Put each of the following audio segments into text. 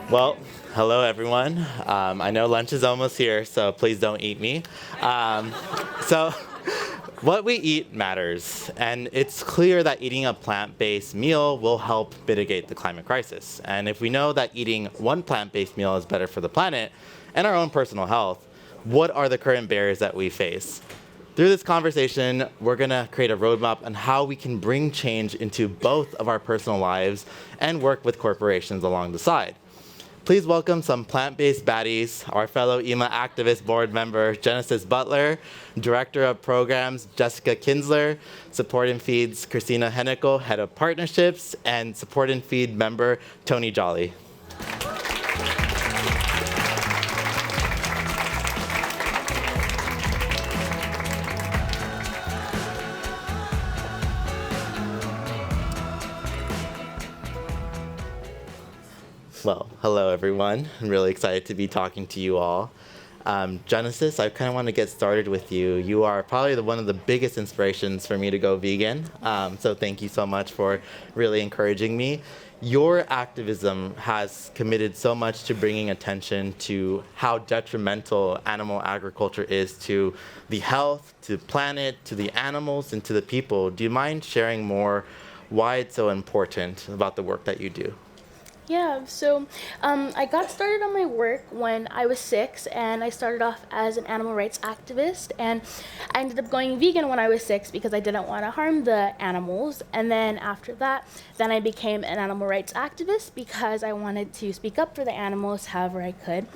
Well, hello everyone. I know lunch is almost here, so please don't eat me. So what we eat matters, and it's clear that eating a plant-based meal will help mitigate the climate crisis. And if we know that eating one plant-based meal is better for the planet and our own personal health, what are the current barriers that we face? Through this conversation, we're gonna create a roadmap on how we can bring change into both of our personal lives and work with corporations along the side. Please welcome some plant-based baddies, our fellow EMA activist board member, Genesis Butler, Director of Programs, Jessica Kinzler, Support and Feed's Cristina Gnecco, Head of Partnerships, and Support and Feed member, Tony Jolly. Well, hello everyone. I'm really excited to be talking to you all. Genesis, I kind of want to get started with you. You are probably one of the biggest inspirations for me to go vegan. So thank you so much for really encouraging me. Your activism has committed so much to bringing attention to how detrimental animal agriculture is to the health, to the planet, to the animals, and to the people. Do you mind sharing more why it's so important about the work that you do? Yeah, so I got started on my work when I was 6, and I started off as an animal rights activist, and I ended up going vegan when I was 6 because I didn't want to harm the animals. And then after that, then I became an animal rights activist because I wanted to speak up for the animals however I could.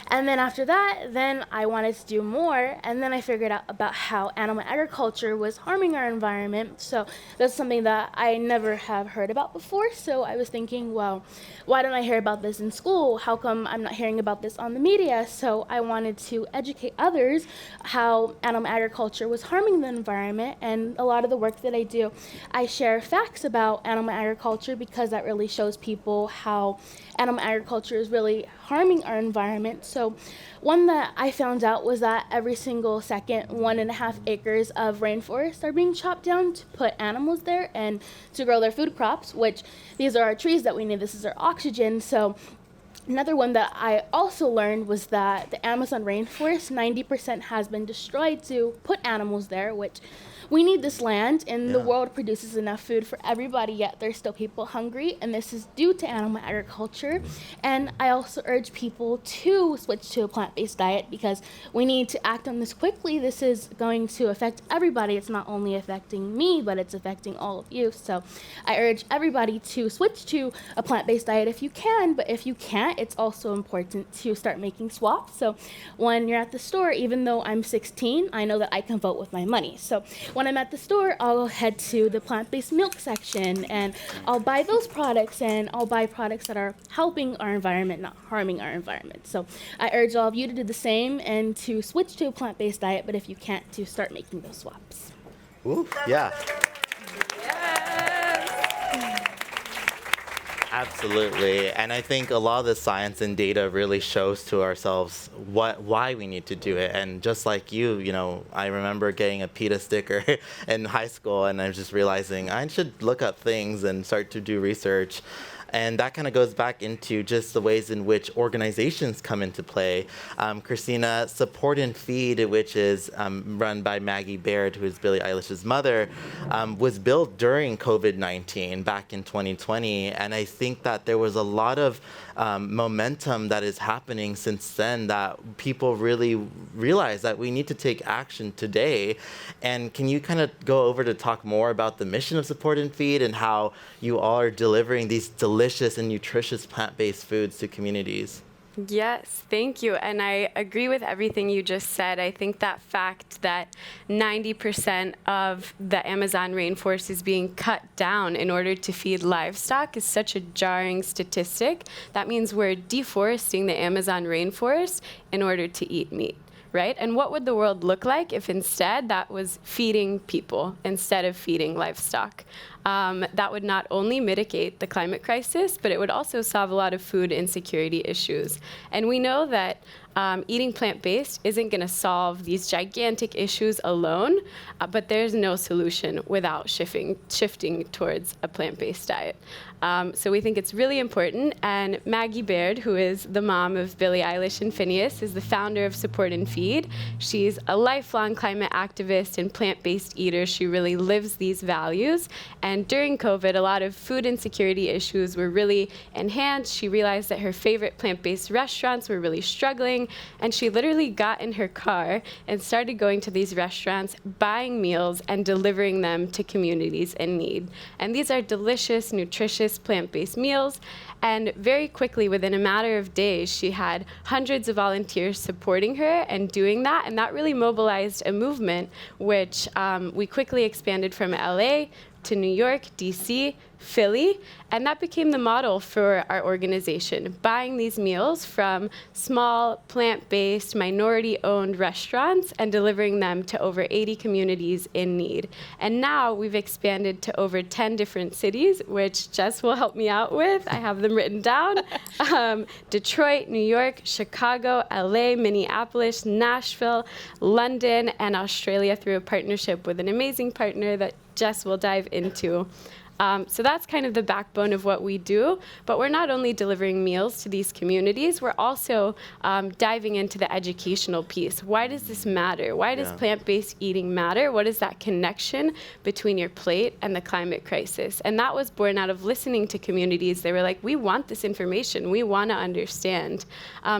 And then after that, then I wanted to do more, and then I figured out about how animal agriculture was harming our environment. So that's something that I never have heard about before. So I was thinking, well, why don't I hear about this in school? How come I'm not hearing about this on the media? So I wanted to educate others how animal agriculture was harming the environment. And a lot of the work that I do, I share facts about animal agriculture because that really shows people how animal agriculture is really harming our environment. So one that I found out was that every single second, 1.5 acres of rainforest are being chopped down to put animals there and to grow their food crops, which these are our trees that we need. This is our oxygen. So another one that I also learned was that the Amazon rainforest, 90% has been destroyed to put animals there, which we need this land, and the world produces enough food for everybody, yet there's still people hungry, and this is due to animal agriculture. And I also urge people to switch to a plant-based diet because we need to act on this quickly. This is going to affect everybody. It's not only affecting me, but it's affecting all of you. So I urge everybody to switch to a plant-based diet if you can, but if you can't, it's also important to start making swaps. So when you're at the store, even though I'm 16, I know that I can vote with my money. So when I'm at the store, I'll head to the plant-based milk section and I'll buy those products, and I'll buy products that are helping our environment, not harming our environment. So I urge all of you to do the same and to switch to a plant-based diet, but if you can't, to start making those swaps. Ooh, yeah. Absolutely, and I think a lot of the science and data really shows to ourselves why we need to do it. And just like you know, I remember getting a PETA sticker in high school, and I was just realizing I should look up things and start to do research. And that kind of goes back into just the ways in which organizations come into play. Cristina, Support and Feed, which is run by Maggie Baird, who is Billie Eilish's mother, was built during COVID-19 back in 2020. And I think that there was a lot of momentum that is happening since then that people really realize that we need to take action today. And can you kind of go over to talk more about the mission of Support and Feed and how you all are delivering these delicious and nutritious plant-based foods to communities? Yes, thank you. And I agree with everything you just said. I think that fact that 90% of the Amazon rainforest is being cut down in order to feed livestock is such a jarring statistic. That means we're deforesting the Amazon rainforest in order to eat meat. Right? And what would the world look like if instead that was feeding people instead of feeding livestock? that would not only mitigate the climate crisis, but it would also solve a lot of food insecurity issues. And we know that eating plant-based isn't going to solve these gigantic issues alone, but there's no solution without shifting towards a plant-based diet. So we think it's really important. And Maggie Baird, who is the mom of Billie Eilish and Phineas, is the founder of Support and Feed. She's a lifelong climate activist and plant-based eater. She really lives these values. And during COVID, a lot of food insecurity issues were really enhanced. She realized that her favorite plant-based restaurants were really struggling. And she literally got in her car and started going to these restaurants, buying meals, and delivering them to communities in need. And these are delicious, nutritious, plant-based meals. And very quickly, within a matter of days, she had hundreds of volunteers supporting her and doing that. And that really mobilized a movement, which we quickly expanded from LA to New York, DC, Philly, and that became the model for our organization, buying these meals from small, plant-based, minority-owned restaurants and delivering them to over 80 communities in need. And now we've expanded to over 10 different cities, which Jess will help me out with. I have them written down. Detroit, New York, Chicago, LA, Minneapolis, Nashville, London, and Australia through a partnership with an amazing partner that Jess will dive into. So that's kind of the backbone of what we do. But we're not only delivering meals to these communities, we're also diving into the educational piece. Why does this matter? Why does plant-based eating matter? What is that connection between your plate and the climate crisis? And that was born out of listening to communities. They were like, we want this information. We want to understand.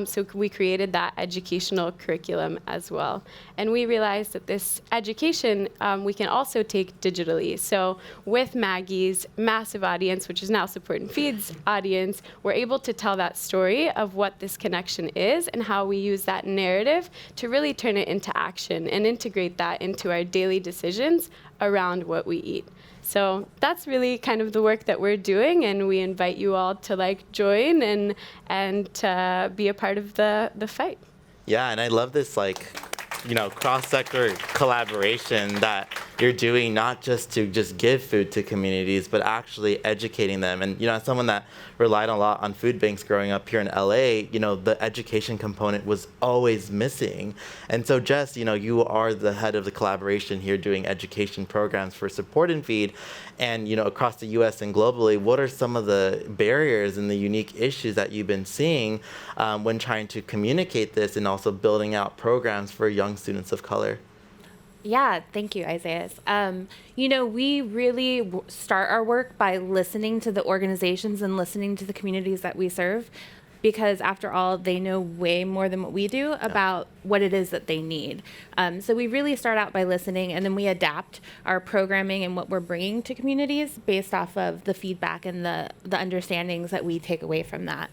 So we created that educational curriculum as well. And we realized that this education we can also take digitally. So with Maggie's massive audience, which is now Support and Feed's audience, we're able to tell that story of what this connection is and how we use that narrative to really turn it into action and integrate that into our daily decisions around what we eat. So that's really kind of the work that we're doing, and we invite you all to join and be a part of the fight. Yeah, and I love this cross-sector collaboration that you're doing, not just to just give food to communities, but actually educating them. And, as someone that relied a lot on food banks growing up here in LA, the education component was always missing. And so, Jess, you are the head of the collaboration here doing education programs for Support and Feed. And, across the US and globally, what are some of the barriers and the unique issues that you've been seeing when trying to communicate this and also building out programs for young students of color? Yeah, thank you, Isaias. We really start our work by listening to the organizations and listening to the communities that we serve, because after all, they know way more than what we do about what it is that they need. So we really start out by listening, and then we adapt our programming and what we're bringing to communities based off of the feedback and the understandings that we take away from that.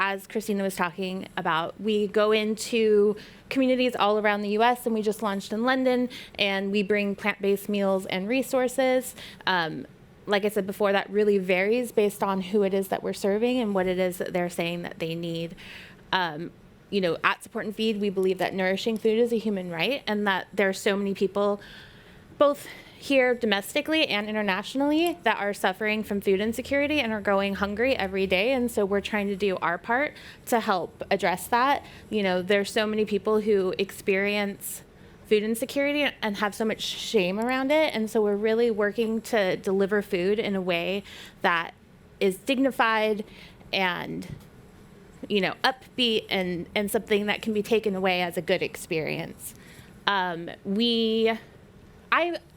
As Cristina was talking about, we go into communities all around the U.S., and we just launched in London, and we bring plant-based meals and resources. Like I said before, that really varies based on who it is that we're serving and what it is that they're saying that they need. At Support and Feed, we believe that nourishing food is a human right, and that there are so many people, both here domestically and internationally, that are suffering from food insecurity and are going hungry every day. And so we're trying to do our part to help address that. There's so many people who experience food insecurity and have so much shame around it. And so we're really working to deliver food in a way that is dignified and, upbeat and something that can be taken away as a good experience. I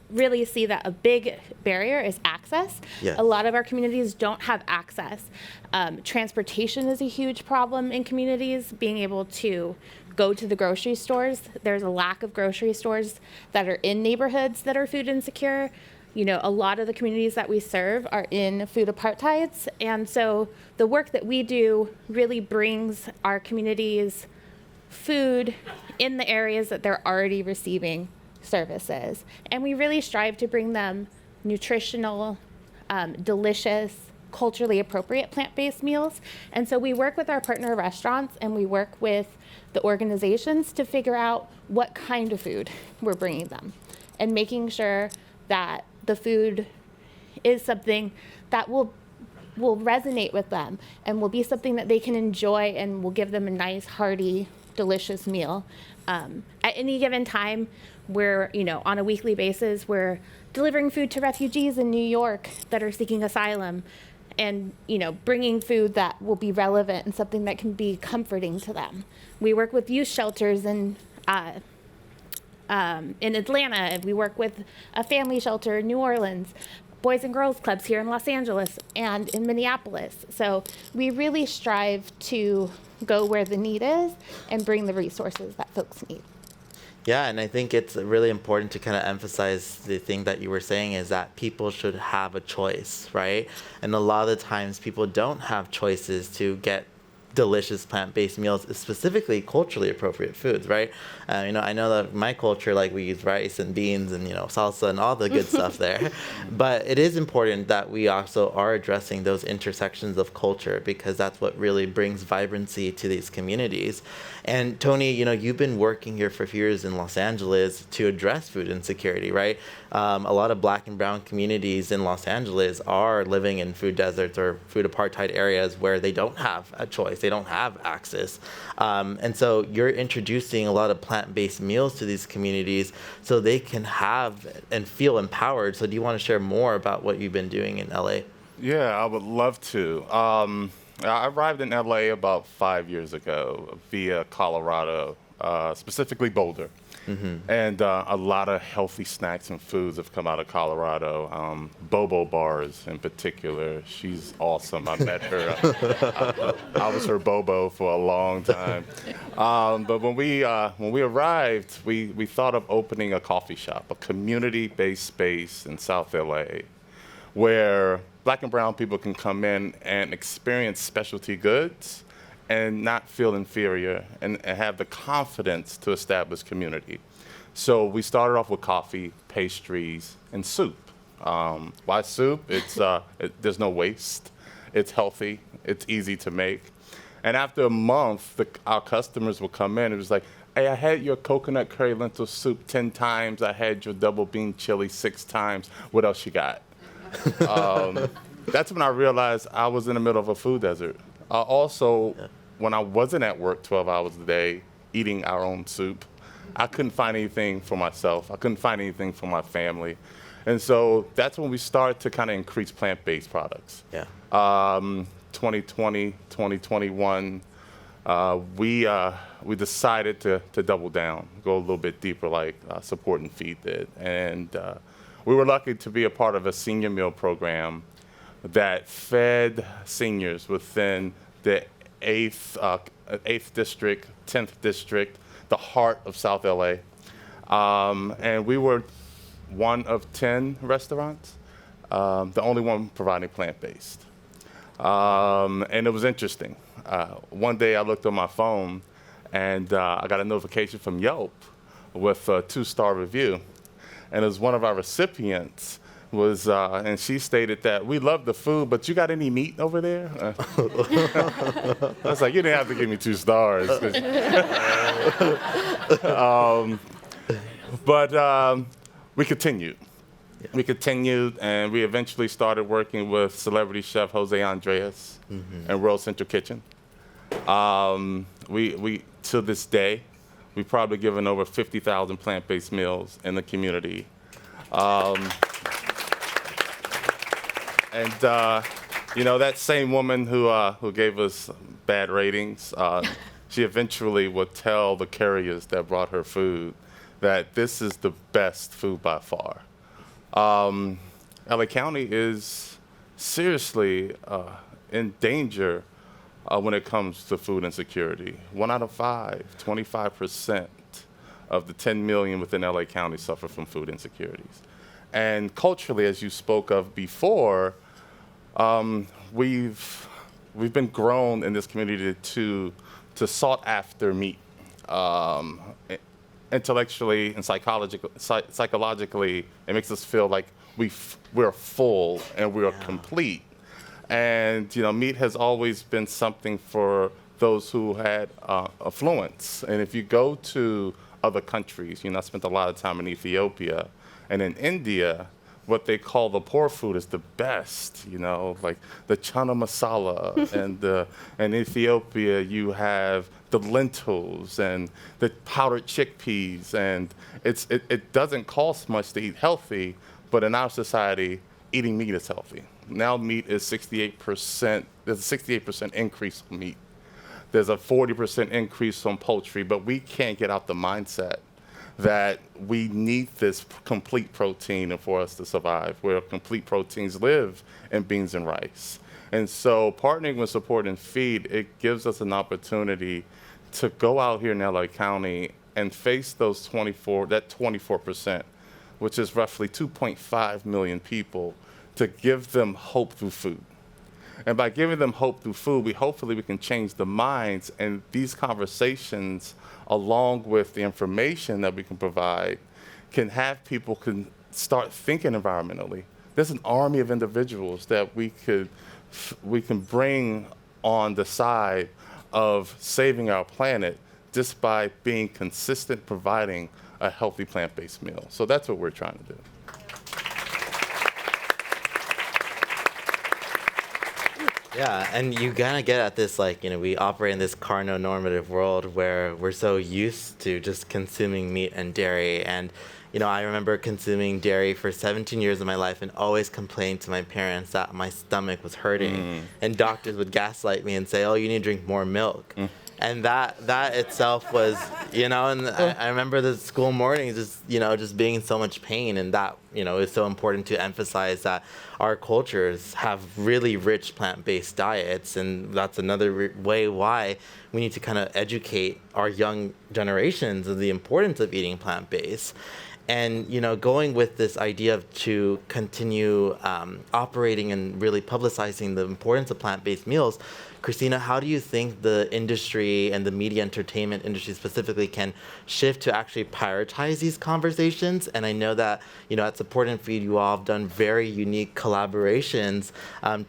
really see that a big barrier is access. Yes. A lot of our communities don't have access. Transportation is a huge problem in communities, being able to go to the grocery stores. There's a lack of grocery stores that are in neighborhoods that are food insecure. A lot of the communities that we serve are in food apartheids. And so the work that we do really brings our communities food in the areas that they're already receiving services. And we really strive to bring them nutritional, delicious, culturally appropriate plant-based meals. And so we work with our partner restaurants, and we work with the organizations to figure out what kind of food we're bringing them. and making sure that the food is something that will resonate with them and will be something that they can enjoy and will give them a nice, hearty, delicious meal. At any given time, we're, on a weekly basis, we're delivering food to refugees in New York that are seeking asylum and, bringing food that will be relevant and something that can be comforting to them. We work with youth shelters in Atlanta. We work with a family shelter in New Orleans, Boys and Girls Clubs here in Los Angeles and in Minneapolis. So we really strive to go where the need is and bring the resources that folks need. Yeah, and I think it's really important to kind of emphasize the thing that you were saying is that people should have a choice, right? And a lot of the times people don't have choices to get delicious plant-based meals, specifically culturally appropriate foods, right? I know that in my culture, like we use rice and beans and salsa and all the good stuff there. But it is important that we also are addressing those intersections of culture because that's what really brings vibrancy to these communities. And Tony, you've been working here for a few years in Los Angeles to address food insecurity, right? A lot of Black and brown communities in Los Angeles are living in food deserts or food apartheid areas where they don't have a choice. They don't have access. And so you're introducing a lot of plant-based meals to these communities so they can have and feel empowered. So do you want to share more about what you've been doing in LA? Yeah, I would love to. I arrived in LA about 5 years ago via Colorado, specifically Boulder. Mm-hmm. And a lot of healthy snacks and foods have come out of Colorado. Bobo bars in particular. She's awesome. I met her. I was her Bobo for a long time. But when we arrived, we thought of opening a coffee shop, a community-based space in South LA, where Black and brown people can come in and experience specialty goods and not feel inferior and have the confidence to establish community. So we started off with coffee, pastries, and soup. Why soup? There's no waste. It's healthy. It's easy to make. And after a month, our customers will come in and it was like, hey, I had your coconut curry lentil soup 10 times. I had your double bean chili 6 times. What else you got? That's when I realized I was in the middle of a food desert. When I wasn't at work 12 hours a day eating our own soup, I couldn't find anything for myself. I couldn't find anything for my family. And so that's when we started to kind of increase plant-based products. Yeah. 2020, 2021, we decided to double down, go a little bit deeper like Support and Feed did. And we were lucky to be a part of a senior meal program that fed seniors within the 8th district, 10th district, the heart of South LA. And we were one of 10 restaurants, the only one providing plant-based. And it was interesting. One day I looked on my phone and I got a notification from Yelp with a 2-star review. And it was one of our recipients and she stated that we love the food, but you got any meat over there? I was like, you didn't have to give me 2 stars. But we continued. Yeah. We continued, and we eventually started working with celebrity chef Jose Andres and World Central Kitchen. We to this day, we've probably given over 50,000 plant-based meals in the community. And that same woman who gave us bad ratings, she eventually would tell the couriers that brought her food that this is the best food by far. LA County is seriously in danger when it comes to food insecurity. 1 out of 5, 25% of the 10 million within LA County suffer from food insecurities. And culturally, as you spoke of before, we've been grown in this community to sought after meat. Intellectually and psychologically, it makes us feel like we're full and we're complete. And meat has always been something for those who had affluence. And if you go to other countries, I spent a lot of time in Ethiopia. And in India, what they call the poor food is the best, like the chana masala. And in Ethiopia, you have the lentils and the powdered chickpeas. And it doesn't cost much to eat healthy, but in our society, eating meat is healthy. Now meat is 68%, there's a 68% increase on meat. There's a 40% increase on poultry, but we can't get out the mindset that we need this complete protein for us to survive, where complete proteins live in beans and rice. And so partnering with Support and Feed, it gives us an opportunity to go out here in LA County and face that 24%, which is roughly 2.5 million people, to give them hope through food. And by giving them hope through food, hopefully we can change the minds, and these conversations, along with the information that we can provide, can have people can start thinking environmentally. There's an army of individuals that we can bring on the side of saving our planet just by being consistent, providing a healthy plant-based meal. So that's what we're trying to do. Yeah, and you kind of get at this, we operate in this carno-normative world where we're so used to just consuming meat and dairy. And, I remember consuming dairy for 17 years of my life and always complaining to my parents that my stomach was hurting. And doctors would gaslight me and say, oh, you need to drink more milk. And that itself was, and I remember the school mornings just being in so much pain. And that, is so important to emphasize that our cultures have really rich plant-based diets. And that's another way why we need to kind of educate our young generations of the importance of eating plant-based. And, going with this idea to continue operating and really publicizing the importance of plant-based meals, Cristina, how do you think the industry and the media entertainment industry specifically can shift to actually prioritize these conversations? And I know that, at Support and Feed, you all have done very unique collaborations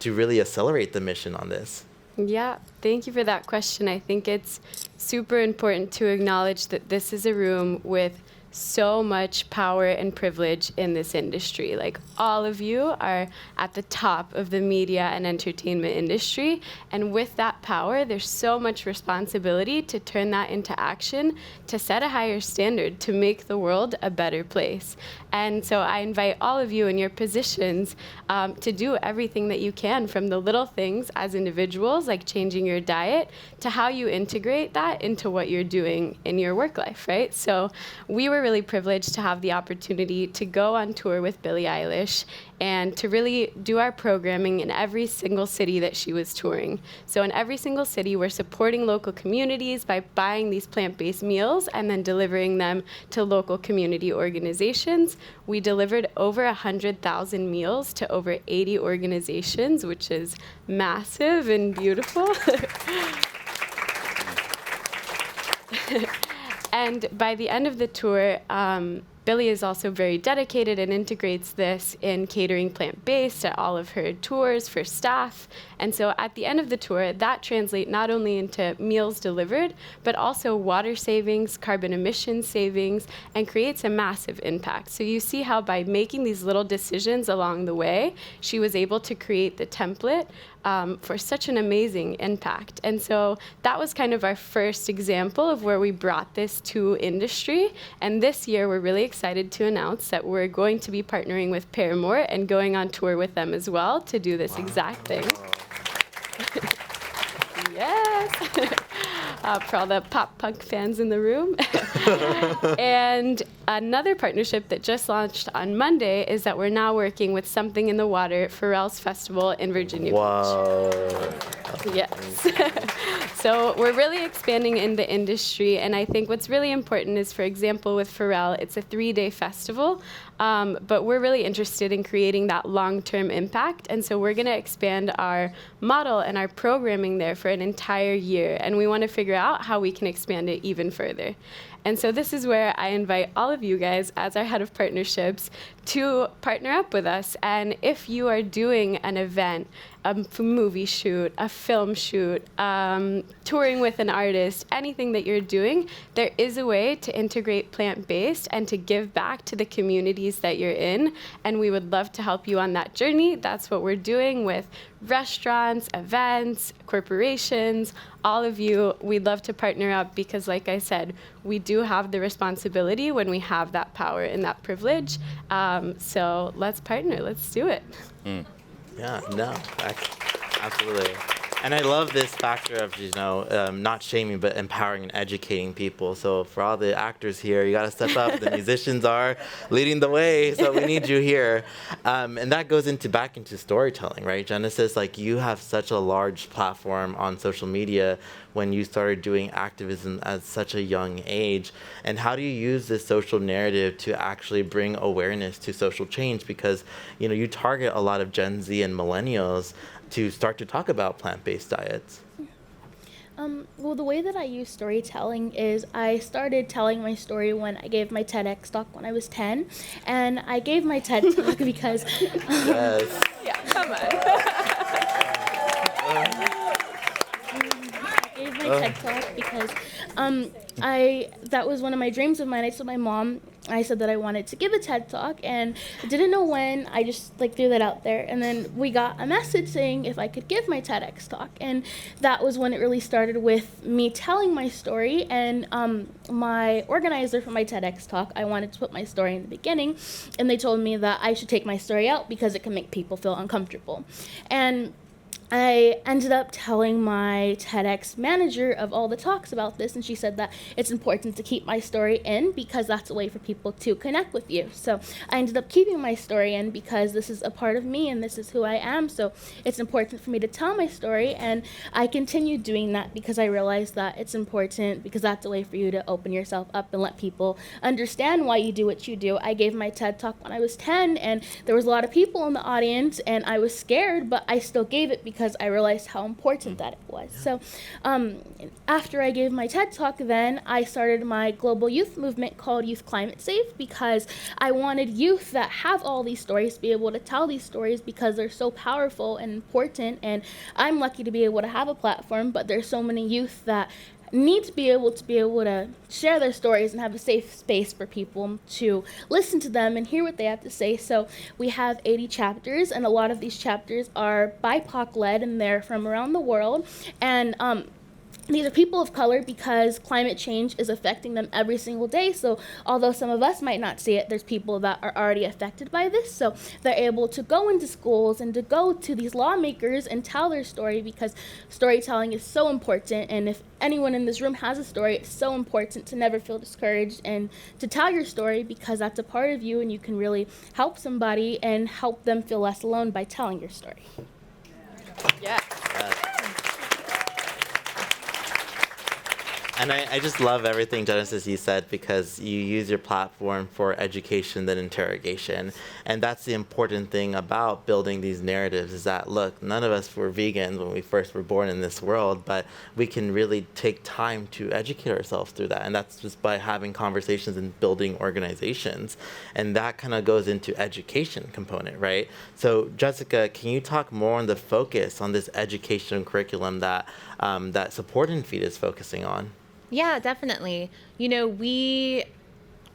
to really accelerate the mission on this. Yeah, thank you for that question. I think it's super important to acknowledge that this is a room with so much power and privilege in this industry. Like, all of you are at the top of the media and entertainment industry, and with that power, there's so much responsibility to turn that into action, to set a higher standard, to make the world a better place. And so I invite all of you in your positions to do everything that you can, from the little things as individuals, like changing your diet, to how you integrate that into what you're doing in your work life, right? So we were really privileged to have the opportunity to go on tour with Billie Eilish and to really do our programming in every single city that she was touring. So in every single city, we're supporting local communities by buying these plant-based meals and then delivering them to local community organizations. We delivered over 100,000 meals to over 80 organizations, which is massive and beautiful. And by the end of the tour, Billie is also very dedicated and integrates this in catering plant-based at all of her tours for staff. And so at the end of the tour, that translates not only into meals delivered, but also water savings, carbon emission savings, and creates a massive impact. So you see how by making these little decisions along the way, she was able to create the template for such an amazing impact. And so that was kind of our first example of where we brought this to industry. And this year, we're really excited to announce that we're going to be partnering with Paramore and going on tour with them as well to do this exact thing. Yes. For all the pop punk fans in the room. And another partnership that just launched on Monday is that we're now working with Something in the Water, Pharrell's festival in Virginia Beach. Yes. So we're really expanding in the industry, and I think what's really important is, for example, with Pharrell, it's a 3-day festival, but we're really interested in creating that long-term impact, and so we're going to expand our model and our programming there for an entire year, and we want to figure out how we can expand it even further. And so this is where I invite all of you guys, as our head of partnerships, to partner up with us. And if you are doing an event movie shoot, a film shoot, touring with an artist, anything that you're doing, there is a way to integrate plant-based and to give back to the communities that you're in. And we would love to help you on that journey. That's what we're doing with restaurants, events, corporations, all of you. We'd love to partner up because, like I said, we do have the responsibility when we have that power and that privilege. So let's partner. Let's do it. Yeah, no, absolutely. And I love this factor of, not shaming, but empowering and educating people. So for all the actors here, you got to step up. The musicians are leading the way, so we need you here. And that goes back into storytelling, right? Genesis, like, you have such a large platform on social media when you started doing activism at such a young age. And how do you use this social narrative to actually bring awareness to social change? Because, you target a lot of Gen Z and millennials to start to talk about plant-based diets. Well, the way that I use storytelling is I started telling my story when I gave my TEDx talk when I was 10. And I gave my TED talk because... Yes. Yeah, come on. I gave my TED talk because that was one of my dreams of mine. I told my mom, I said that I wanted to give a TED talk, and I didn't know when. I just threw that out there, and then we got a message saying if I could give my TEDx talk, and that was when it really started with me telling my story. And my organizer for my TEDx talk, I wanted to put my story in the beginning, and they told me that I should take my story out because it can make people feel uncomfortable. And I ended up telling my TEDx manager of all the talks about this, and she said that it's important to keep my story in because that's a way for people to connect with you. So I ended up keeping my story in because this is a part of me and this is who I am. So it's important for me to tell my story, and I continued doing that because I realized that it's important because that's a way for you to open yourself up and let people understand why you do what you do. I gave my TED talk when I was 10, and there was a lot of people in the audience, and I was scared, but I still gave it because I realized how important that it was. So after I gave my TED talk, then I started my global youth movement called Youth Climate Safe because I wanted youth that have all these stories to be able to tell these stories because they're so powerful and important. And I'm lucky to be able to have a platform, but there's so many youth that need to be able to share their stories and have a safe space for people to listen to them and hear what they have to say. So we have 80 chapters, and a lot of these chapters are BIPOC-led, and they're from around the world. And these are people of color because climate change is affecting them every single day. So although some of us might not see it, there's people that are already affected by this. So they're able to go into schools and to go to these lawmakers and tell their story because storytelling is so important. And if anyone in this room has a story, it's so important to never feel discouraged and to tell your story because that's a part of you and you can really help somebody and help them feel less alone by telling your story. Yeah. And I just love everything, Genesis, you said, because you use your platform for education than interrogation. And that's the important thing about building these narratives is that, look, none of us were vegans when we first were born in this world, but we can really take time to educate ourselves through that. And that's just by having conversations and building organizations. And that kind of goes into education component, right? So, Jessica, can you talk more on the focus on this education curriculum that that Support and Feed is focusing on? Yeah, definitely. We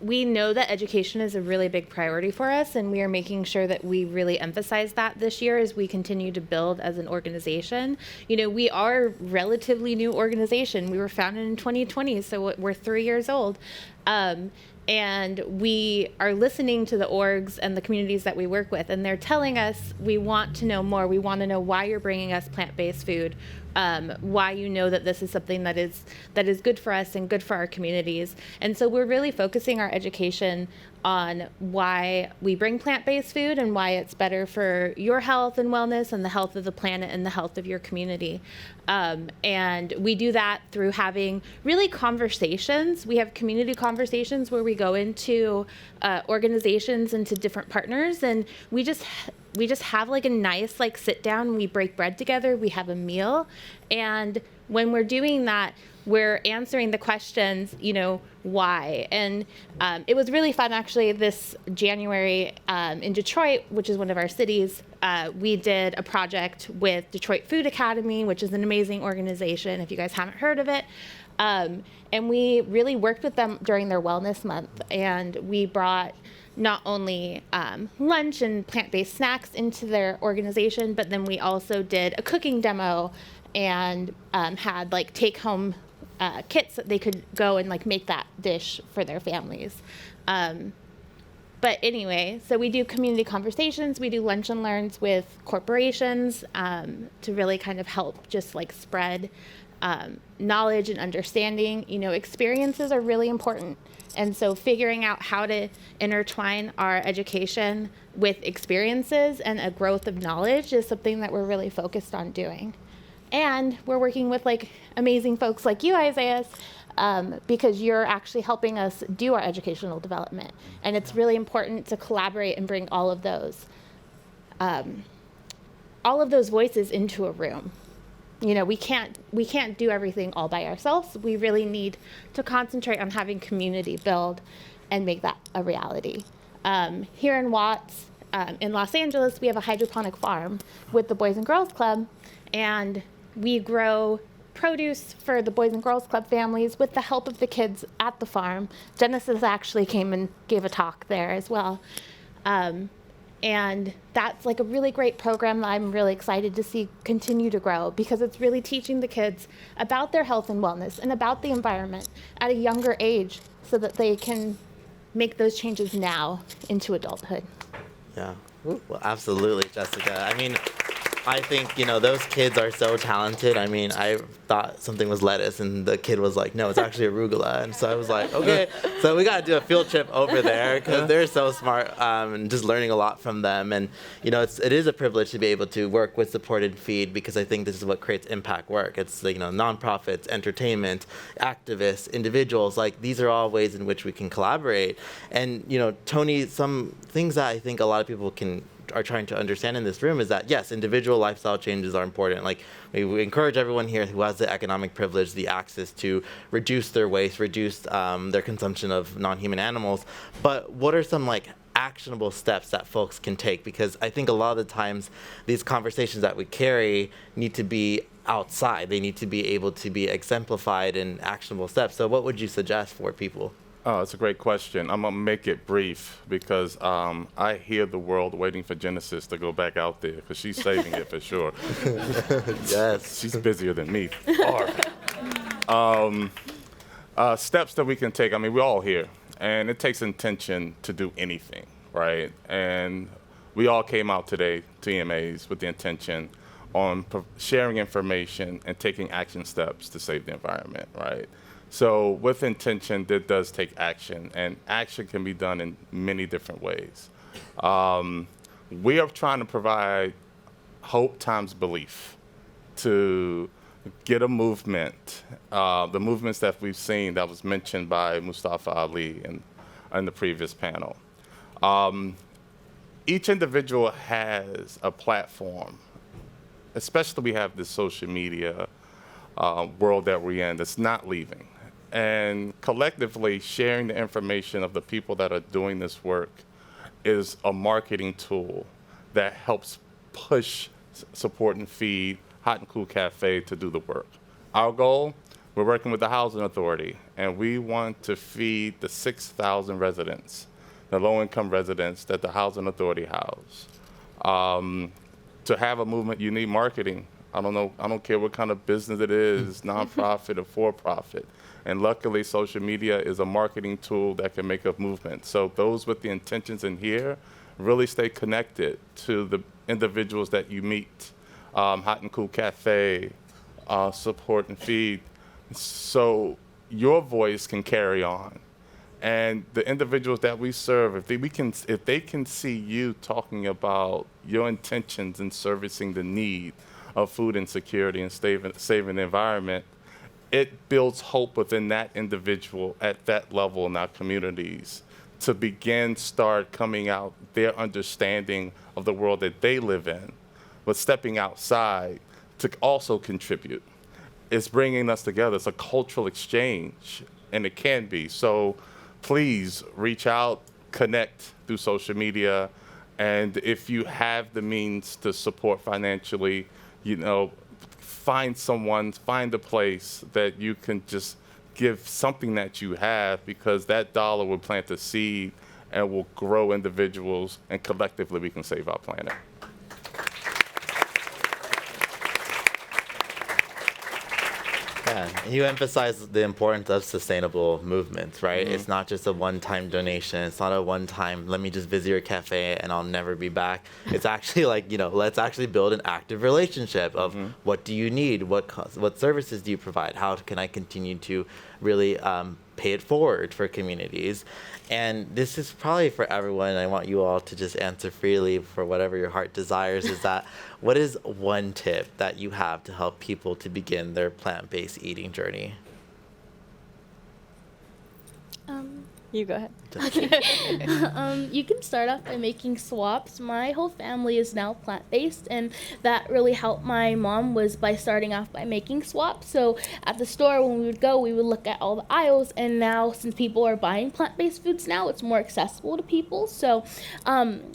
know that education is a really big priority for us, and we are making sure that we really emphasize that this year as we continue to build as an organization. We are a relatively new organization. We were founded in 2020, so we're 3 years old. And we are listening to the orgs and the communities that we work with, and they're telling us, we want to know more. We want to know why you're bringing us plant-based food, why you know that this is something that is good for us and good for our communities. And so we're really focusing our education on why we bring plant-based food and why it's better for your health and wellness and the health of the planet and the health of your community. And we do that through having really conversations. We have community conversations where we go into organizations and to different partners, and we just we just have like a nice like sit down, we break bread together, we have a meal. And when we're doing that, we're answering the questions, why. And it was really fun, actually, this January in Detroit, which is one of our cities. We did a project with Detroit Food Academy, which is an amazing organization, if you guys haven't heard of it. And we really worked with them during their Wellness Month. And we brought not only lunch and plant-based snacks into their organization, but then we also did a cooking demo and had like take-home kits that they could go and like make that dish for their families. But anyway, so we do community conversations, we do lunch and learns with corporations to really kind of help just like spread knowledge and understanding. Experiences are really important. And so figuring out how to intertwine our education with experiences and a growth of knowledge is something that we're really focused on doing. And we're working with like amazing folks like you, Isaias, because you're actually helping us do our educational development. And it's really important to collaborate and bring all of those voices into a room. We can't do everything all by ourselves. We really need to concentrate on having community build and make that a reality. Here in Watts, in Los Angeles, we have a hydroponic farm with the Boys and Girls Club, and we grow produce for the Boys and Girls Club families with the help of the kids at the farm. Genesis actually came and gave a talk there as well. And that's like a really great program that I'm really excited to see continue to grow, because it's really teaching the kids about their health and wellness and about the environment at a younger age so that they can make those changes now into adulthood. Yeah, well, absolutely, Jessica. I think, those kids are so talented. I thought something was lettuce, and the kid was like, no, it's actually arugula. And so I was like, okay, so we got to do a field trip over there, because they're so smart, and just learning a lot from them. And, it is a privilege to be able to work with Support and Feed, because I think this is what creates impact work. It's, nonprofits, entertainment, activists, individuals. Like, these are all ways in which we can collaborate. And, Tony, some things that I think a lot of people are trying to understand in this room is that, yes, individual lifestyle changes are important. Like, we encourage everyone here who has the economic privilege, the access to reduce their waste, reduce their consumption of non-human animals. But what are some actionable steps that folks can take? Because I think a lot of the times these conversations that we carry need to be outside. They need to be able to be exemplified in actionable steps. So what would you suggest for people? Oh, it's a great question. I'm going to make it brief because I hear the world waiting for Genesis to go back out there, because she's saving it for sure. Yes. She's busier than me. Steps that we can take. We're all here, and it takes intention to do anything, right? And we all came out today to EMAs with the intention on sharing information and taking action steps to save the environment, right? So with intention, that does take action, and action can be done in many different ways. We are trying to provide hope times belief to get a movement, the movements that we've seen that was mentioned by Mustafa Ali in the previous panel. Each individual has a platform, especially we have this social media world that we're in that's not leaving. And collectively sharing the information of the people that are doing this work is a marketing tool that helps push Support and Feed, Hot and Cool Café to do the work. Our goal, we're working with the Housing Authority, and we want to feed the 6,000 residents, the low-income residents that the Housing Authority house. To have a movement, you need marketing. I don't care what kind of business it is, nonprofit or for-profit. And luckily, social media is a marketing tool that can make a movement. So those with the intentions in here really stay connected to the individuals that you meet. Hot and Cool Cafe, Support and Feed. So your voice can carry on. And the individuals that we serve, if they can see you talking about your intentions in servicing the need of food insecurity and saving the environment, it builds hope within that individual at that level in our communities to start coming out their understanding of the world that they live in, but stepping outside to also contribute. It's bringing us together. It's a cultural exchange, and it can be. So please reach out, connect through social media, and if you have the means to support financially, find a place that you can just give something that you have, because that dollar will plant a seed and will grow individuals, and collectively we can save our planet. Yeah, you emphasize the importance of sustainable movements, right? It's not just a one-time donation. It's not a one-time, let me just visit your cafe and I'll never be back. It's actually like, let's actually build an active relationship of what do you need? What services do you provide? How can I continue to really pay it forward for communities? And this is probably for everyone. I want you all to just answer freely for whatever your heart desires. Is that what is one tip that you have to help people to begin their plant-based eating journey? You go ahead. You can start off by making swaps. My whole family is now plant-based, and that really helped my mom was by starting off by making swaps. So at the store, when we would go, we would look at all the aisles, and now since people are buying plant-based foods now, it's more accessible to people. So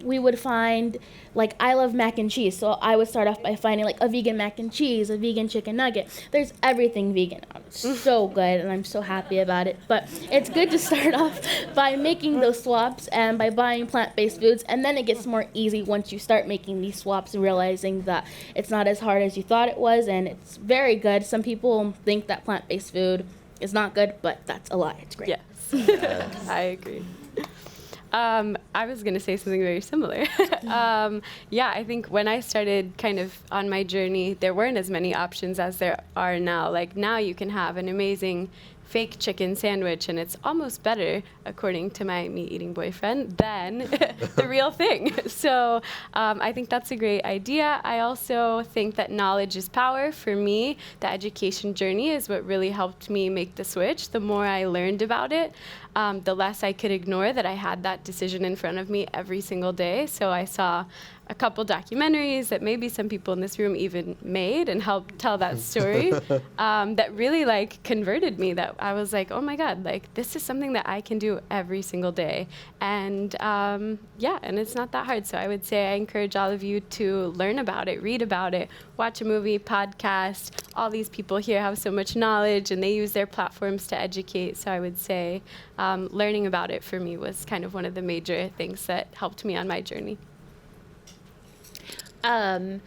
we would find, like, I love mac and cheese, so I would start off by finding like a vegan mac and cheese, a vegan chicken nugget. There's everything vegan. It's so good, and I'm so happy about it. But it's good to start off by making those swaps and by buying plant-based foods, and then it gets more easy once you start making these swaps and realizing that it's not as hard as you thought it was, and it's very good. Some people think that plant-based food is not good, but that's a lie. It's great. Yes, I agree. I was going to say something very similar. I think when I started kind of on my journey, there weren't as many options as there are now. Like, now you can have an amazing fake chicken sandwich, and it's almost better, according to my meat-eating boyfriend, than the real thing. So I think that's a great idea. I also think that knowledge is power. For me, the education journey is what really helped me make the switch. The more I learned about it, the less I could ignore that I had that decision in front of me every single day. So I saw a couple documentaries that maybe some people in this room even made and helped tell that story that really converted me, that I was like, oh my God, this is something that I can do every single day. And and it's not that hard. So I would say I encourage all of you to learn about it, read about it, watch a movie, podcast. All these people here have so much knowledge and they use their platforms to educate. So I would say learning about it for me was kind of one of the major things that helped me on my journey. A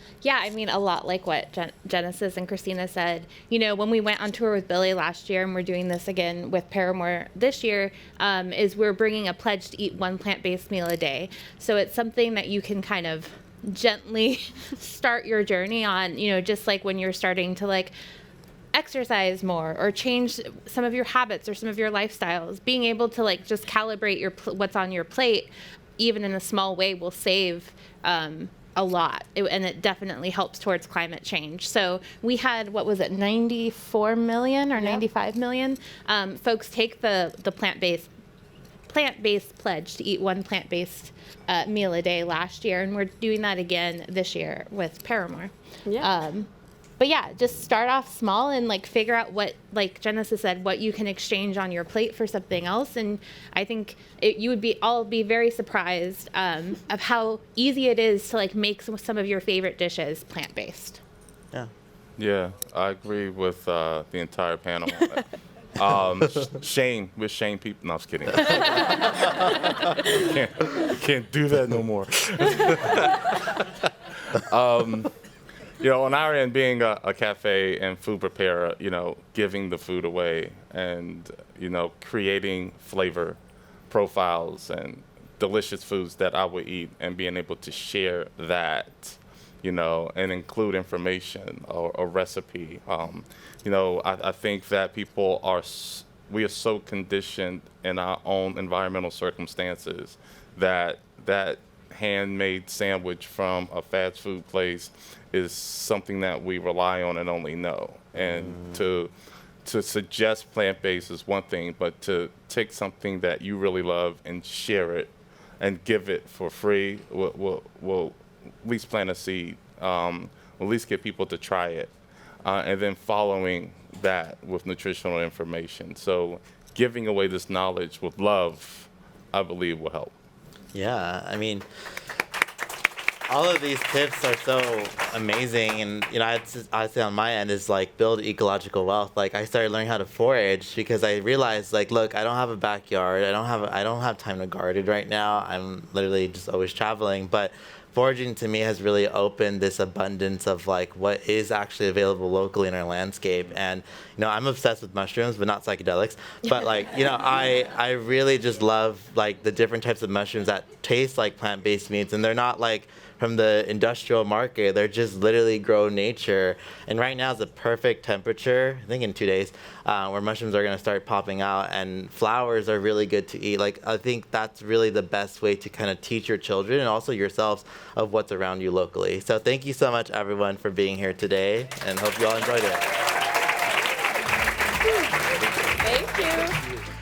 lot like what Genesis and Cristina said. When we went on tour with Billy last year, and we're doing this again with Paramore this year, is we're bringing a pledge to eat one plant-based meal a day. So it's something that you can kind of gently start your journey on, just like when you're starting to exercise more or change some of your habits or some of your lifestyles. Being able to just calibrate what's on your plate, even in a small way, will save a lot, and it definitely helps towards climate change. So we had, 94 million or 95 million folks take the plant-based pledge to eat one plant-based meal a day last year, and we're doing that again this year with Paramore. But just start off small and figure out what, like Genesis said, what you can exchange on your plate for something else. And I think you would all be very surprised of how easy it is to make some of your favorite dishes plant-based. Yeah, I agree with the entire panel. Shame people. No, I was kidding. Can't do that no more. On our end, being a cafe and food preparer, giving the food away and, creating flavor profiles and delicious foods that I would eat, and being able to share that, and include information or a recipe. I think that we are so conditioned in our own environmental circumstances that handmade sandwich from a fast food place is something that we rely on and only know. And to to suggest plant-based is one thing, but to take something that you really love and share it and give it for free will at least plant a seed, will at least get people to try it, and then following that with nutritional information. So giving away this knowledge with love, I believe, will help. Yeah, I mean, all of these tips are so amazing, and I'd say on my end is like build ecological wealth. Like I started learning how to forage because I realized, like, look, I don't have a backyard. I don't have time to garden right now. I'm literally just always traveling, but foraging to me has really opened this abundance of like what is actually available locally in our landscape. And I'm obsessed with mushrooms, but not psychedelics. But like I really just love like the different types of mushrooms that taste like plant-based meats, and they're not like from the industrial market. They're just literally grow nature. And right now is the perfect temperature, I think in 2 days, where mushrooms are going to start popping out, and flowers are really good to eat. Like I think that's really the best way to kind of teach your children and also yourselves of what's around you locally. So thank you so much, everyone, for being here today, and hope you all enjoyed it. Thank you.